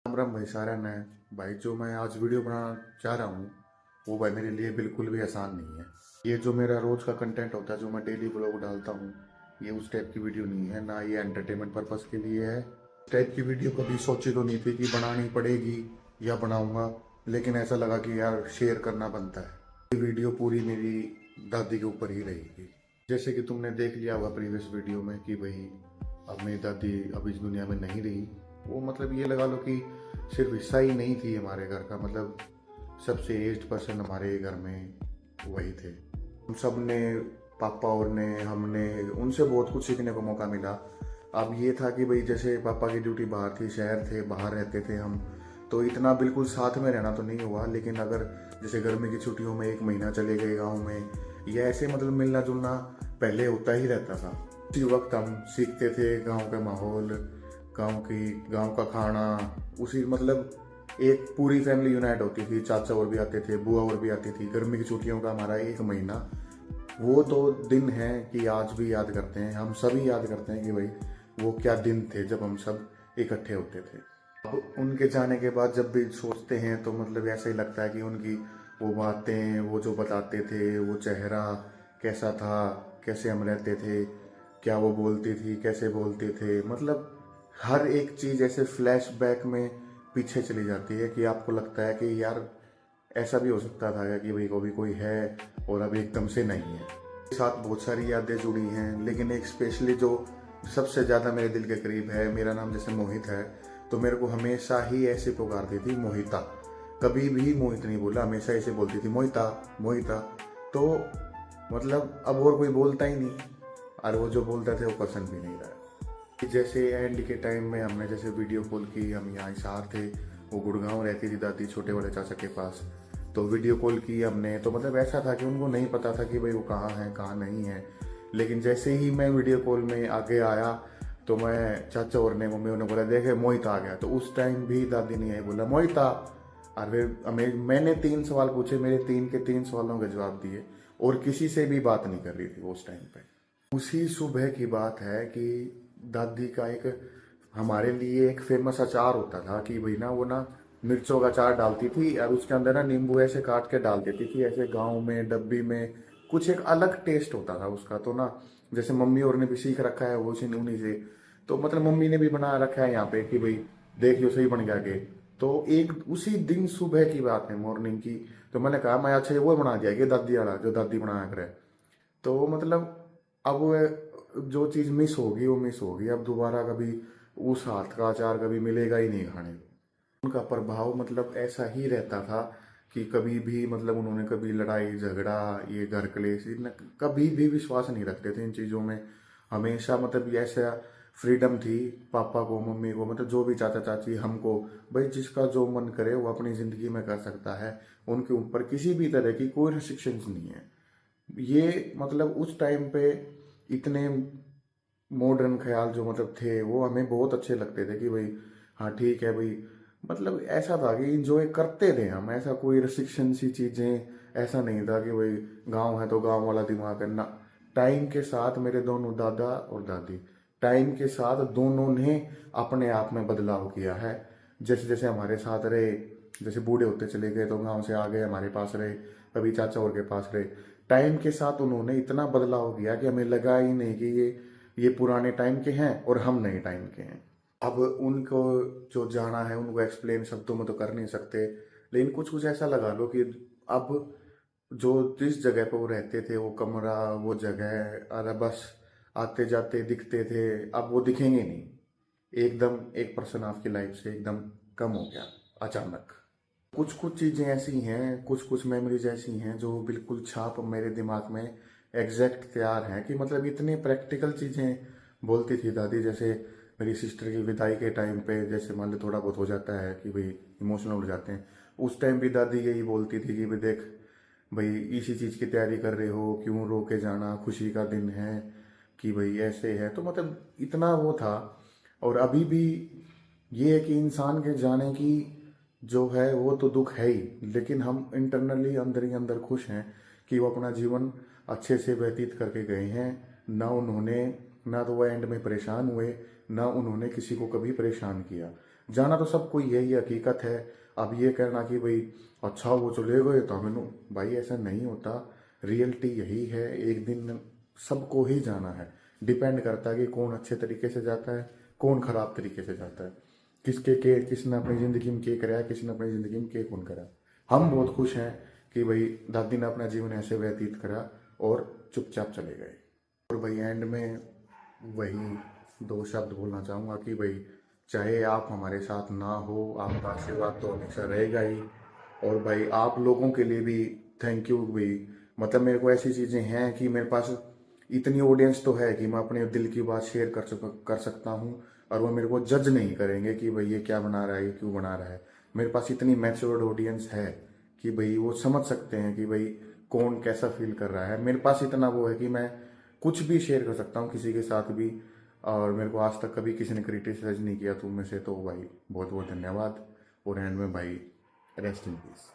राम राम भाई सारा ने भाई जो मैं आज वीडियो बनाना चाह रहा हूँ वो भाई मेरे लिए बिल्कुल भी आसान नहीं है। ये जो मेरा रोज का कंटेंट होता है जो मैं डेली ब्लॉग डालता हूँ ये उस टाइप की वीडियो नहीं है, ना ये एंटरटेनमेंट पर्पस के लिए है। इस टाइप की वीडियो कभी सोची तो नहीं थी कि बनानी पड़ेगी या बनाऊंगा, लेकिन ऐसा लगा कि यार शेयर करना बनता है। ये वीडियो पूरी मेरी दादी के ऊपर ही रहेगी। जैसे कि तुमने देख लिया होगा प्रीवियस वीडियो में कि भाई अब मेरी दादी अब इस दुनिया में नहीं रही। वो मतलब ये लगा लो कि सिर्फ हिस्सा ही नहीं थी हमारे घर का, मतलब सबसे एज्ड पर्सन हमारे घर में वही थे। हम सब ने, पापा और ने, हमने उनसे बहुत कुछ सीखने को मौका मिला। अब ये था कि भाई जैसे पापा की ड्यूटी बाहर थी, शहर थे, बाहर रहते थे हम, तो इतना बिल्कुल साथ में रहना तो नहीं हुआ। लेकिन अगर जैसे गर्मी की छुट्टियों में 1 महीना चले गए गाँव में, या ऐसे मतलब मिलना जुलना पहले होता ही रहता था। उसी वक्त हम सीखते थे गांव का माहौल, गांव का खाना। उसी मतलब एक पूरी फैमिली यूनाइट होती थी, चाचा और भी आते थे, बुआ और भी आती थी। गर्मी की छुट्टियों का हमारा 1 महीना, वो तो दिन है कि आज भी याद करते हैं, हम सभी याद करते हैं कि भाई वो क्या दिन थे जब हम सब इकट्ठे होते थे। अब उनके जाने के बाद जब भी सोचते हैं तो मतलब ऐसा ही लगता है कि उनकी वो बातें, वो जो बताते थे, वो चेहरा कैसा था, कैसे हम रहते थे, क्या वो बोलती थी, कैसे बोलते थे, मतलब हर एक चीज़ ऐसे फ्लैशबैक में पीछे चली जाती है कि आपको लगता है कि यार ऐसा भी हो सकता था कि भाई कभी कोई है और अब एकदम से नहीं है। इसके साथ बहुत सारी यादें जुड़ी हैं, लेकिन एक स्पेशली जो सबसे ज़्यादा मेरे दिल के करीब है, मेरा नाम जैसे मोहित है, तो मेरे को हमेशा ही ऐसे पुकारती थी मोहिता। कभी भी मोहित नहीं बोला, हमेशा ऐसे बोलती थी मोहिता मोहिता। तो मतलब अब और कोई बोलता ही नहीं, और वो जो बोलता थे वो पसंद भी नहीं रहा। जैसे एंड के टाइम में हमने जैसे वीडियो कॉल की, हम यहाँ हिसार थे, वो गुड़गांव रहती थी दादी छोटे वाले चाचा के पास, तो वीडियो कॉल की हमने। तो मतलब ऐसा था कि उनको नहीं पता था कि भाई वो कहाँ है कहाँ नहीं है। लेकिन जैसे ही मैं वीडियो कॉल में आगे आया तो मैं, चाचा और ने, मम्मी ने बोला देखे मोहित आ गया, तो उस टाइम भी दादी ने यही बोला मोहिता। और फिर मैंने 3 सवाल पूछे, मेरे 3 के 3 सवालों के जवाब दिए, और किसी से भी बात नहीं कर रही थी वो उस टाइम पे। उसी सुबह की बात है कि दादी का एक, हमारे लिए एक फेमस अचार होता था कि भाई ना वो ना मिर्चों का अचार डालती थी और उसके अंदर ना नींबू ऐसे काट के डाल देती थी, ऐसे गाँव में डब्बी में। कुछ एक अलग टेस्ट होता था उसका, तो ना जैसे मम्मी और ने भी सीख रखा है वो उन्हीं से। तो मतलब मम्मी ने भी बना रखा है यहाँ पे कि भाई देखियो सही बन गया के। तो एक उसी दिन सुबह की बात है, मॉर्निंग की। तो मैंने कहा मैं अच्छा ये वो बना दिया कि दादी वाला जो दादी बनाया करे। तो मतलब अब वो जो चीज़ मिस होगी वो मिस होगी, अब दोबारा कभी उस हाथ का अचार कभी मिलेगा ही नहीं खाने को। उनका प्रभाव मतलब ऐसा ही रहता था कि कभी भी मतलब उन्होंने कभी लड़ाई झगड़ा, ये घर कलेश, कभी भी विश्वास नहीं रखते थे इन चीज़ों में। हमेशा मतलब ये ऐसा फ्रीडम थी पापा को, मम्मी को, मतलब जो भी चाचा चाची, हमको, भाई जिसका जो मन करे वो अपनी ज़िंदगी में कर सकता है। उनके ऊपर किसी भी तरह की कोई रिस्ट्रिक्शंस नहीं है। ये मतलब उस टाइम पे इतने मॉडर्न ख्याल जो मतलब थे वो हमें बहुत अच्छे लगते थे कि भाई हाँ ठीक है भाई। मतलब ऐसा था कि इंजॉय करते थे हम, ऐसा कोई रिस्ट्रिक्शन सी चीज़ें ऐसा नहीं था कि भाई गांव है तो गांव वाला दिमाग है ना। टाइम के साथ मेरे दोनों दादा और दादी, टाइम के साथ दोनों ने अपने आप में बदलाव किया है। जैसे जैसे हमारे साथ रहे, जैसे बूढ़े होते चले गए तो गांव से आ गए हमारे पास रहे, कभी चाचा और के पास रहे। टाइम के साथ उन्होंने इतना बदलाव किया कि हमें लगा ही नहीं कि ये पुराने टाइम के हैं और हम नए टाइम के हैं। अब उनको जो जाना है उनको एक्सप्लेन शब्दों में तो कर नहीं सकते, लेकिन कुछ कुछ ऐसा लगा लो कि अब जो जिस जगह पे वो रहते थे, वो कमरा, वो जगह, अरे बस आते जाते दिखते थे, अब वो दिखेंगे नहीं। एकदम एक पर्सन आपकी लाइफ से एकदम कम हो गया अचानक। कुछ कुछ चीज़ें ऐसी हैं, कुछ कुछ मेमोरीज ऐसी हैं जो बिल्कुल छाप मेरे दिमाग में एग्जैक्ट तैयार हैं कि मतलब इतनी प्रैक्टिकल चीज़ें बोलती थी दादी। जैसे मेरी सिस्टर की विदाई के टाइम पे जैसे मान लो थोड़ा बहुत हो जाता है कि भाई इमोशनल हो जाते हैं, उस टाइम भी दादी यही बोलती थी कि भाई देख भाई इसी चीज़ की तैयारी कर रहे हो, क्यों रो के जाना, खुशी का दिन है कि भाई ऐसे है। तो मतलब इतना वो था। और अभी भी ये है कि इंसान के जाने की जो है वो तो दुख है ही, लेकिन हम इंटरनली अंदर ही अंदर खुश हैं कि वो अपना जीवन अच्छे से व्यतीत करके गए हैं। ना उन्होंने, ना तो वो एंड में परेशान हुए, ना उन्होंने किसी को कभी परेशान किया। जाना तो सबको यही हकीकत है। अब ये कहना कि भाई अच्छा वो चले गए तो हमें भाई ऐसा नहीं होता। रियलिटी यही है, एक दिन सबको ही जाना है। डिपेंड करता है कि कौन अच्छे तरीके से जाता है, कौन खराब तरीके से जाता है, किसने अपनी ज़िंदगी में क्या कराया, किसने अपनी ज़िंदगी में क्या कौन करा। हम बहुत खुश हैं कि भाई दादी ने अपना जीवन ऐसे व्यतीत करा और चुपचाप चले गए। और भाई एंड में वही दो शब्द बोलना चाहूँगा कि भाई चाहे आप हमारे साथ ना हो, आपका आशीर्वाद तो हमेशा रहेगा ही। और भाई आप लोगों के लिए भी थैंक यू भाई। मतलब मेरे को ऐसी चीज़ें हैं कि मेरे पास इतनी ऑडियंस तो है कि मैं अपने दिल की बात शेयर कर सकता हूँ, और वो मेरे को जज नहीं करेंगे कि भाई ये क्या बना रहा है, ये क्यों बना रहा है। मेरे पास इतनी मैच्योर्ड ऑडियंस है कि भाई वो समझ सकते हैं कि भाई कौन कैसा फील कर रहा है। मेरे पास इतना वो है कि मैं कुछ भी शेयर कर सकता हूँ किसी के साथ भी। और मेरे को आज तक कभी किसी ने क्रिटिसाइज नहीं किया तुम में से, तो भाई बहुत बहुत धन्यवाद। और एंड में भाई रेस्ट इन पीस।